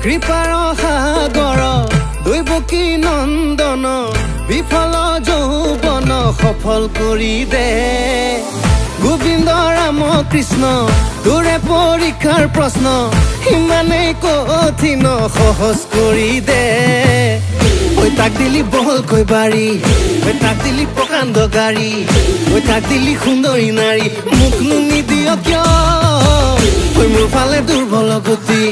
কৃপাৰ সাগৰ দৈৱকী নন্দন বিফল যৌৱন সফল কৰি দে গোবিন্দ ৰাম কৃষ্ণ তোৰে পৰীক্ষাৰ প্ৰশ্ন ইমানেই কঠিন সহজ কৰি দে ঐ তাক দিলি বহলকৈ বাৰী ঐ তাক দিলি প্ৰকাণ্ড গাড়ী ঐ তাক দিলি সুন্দৰী নাৰী মোকনো নিদিয় কিয় ঐ মোৰ ফালে দুৰ্বল গতি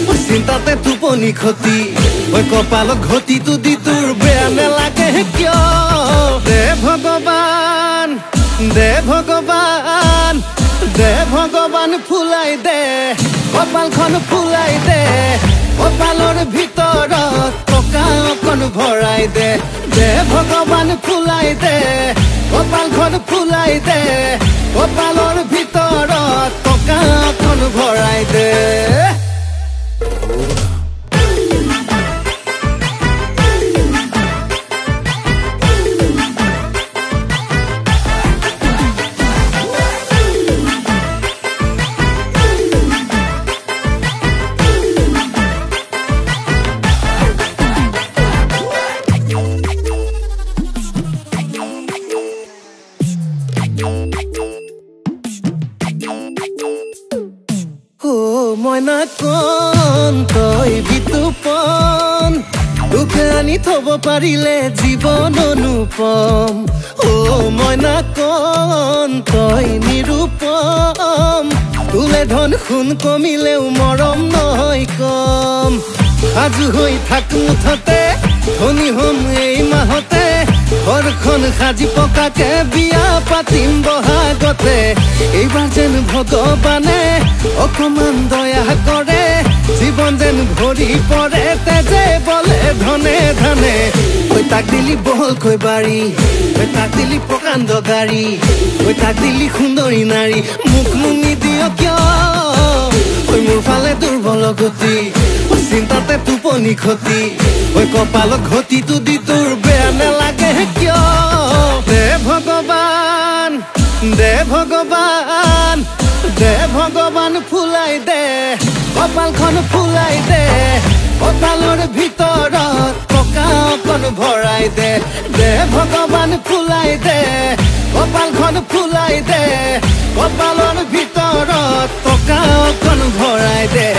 ঐ চিন্তাতে টোপনি ক্ষতি ঐ কপালত ঘটিটো দি তোৰ বেয়া নেলাগে কিয় দে ভগৱান দে ভগৱান দে ভগৱান ফুলাই দে কপালখন ফুলাই দে কপালৰ ভিতৰত টকা অকণ ভৰাই দে দে ভগৱান ফুলাই দে কপালখন ফুলাই দে কপালৰ ভিতৰত টকা অকণ ভৰাই দে মইনা কণ তই বিতুপন তোকে আনি থব পাৰিলে জীৱন অনুপম মইনা কণ তই নিৰূপম তোলে ধন সোণ কমিলেও মৰম নহয় কম সাজু হৈ থাক মুঠতে ধনী হম এই মাহতে ঘৰখন সাজি পকাকে বিয়া পাতিম বহাগতে এইবাৰ যেন ভগৱানে অকমান দয়া কৰে জীৱন যেন ভৰি পৰে তেজে বলে ধনে ধনে ঐ তাক দিলি বহলকৈ বাৰী ঐ তাক দিলি প্ৰকাণ্ড গাড়ী ঐ তাক দিলি সুন্দৰী নাৰী মোকনো নিদিয় কিয় ঐ মোৰ ফালে দুৰ্বল গতি ঐ চিন্তাতে টোপনি ক্ষতি ঐ কপালত ঘটিটো দি তোৰ বেয়া নেলাগে কিয় দে ভগৱান দে ভগৱান দে ভগৱান ফুলাই দে কপালখন ফুলাই দে কপালৰ ভিতৰত টকা অকণ ভৰাই দে দে ভগৱান ফুলাই দে কপালখন ফুলাই দে কপালৰ ভিতৰত টকা অকণ ভৰাই দে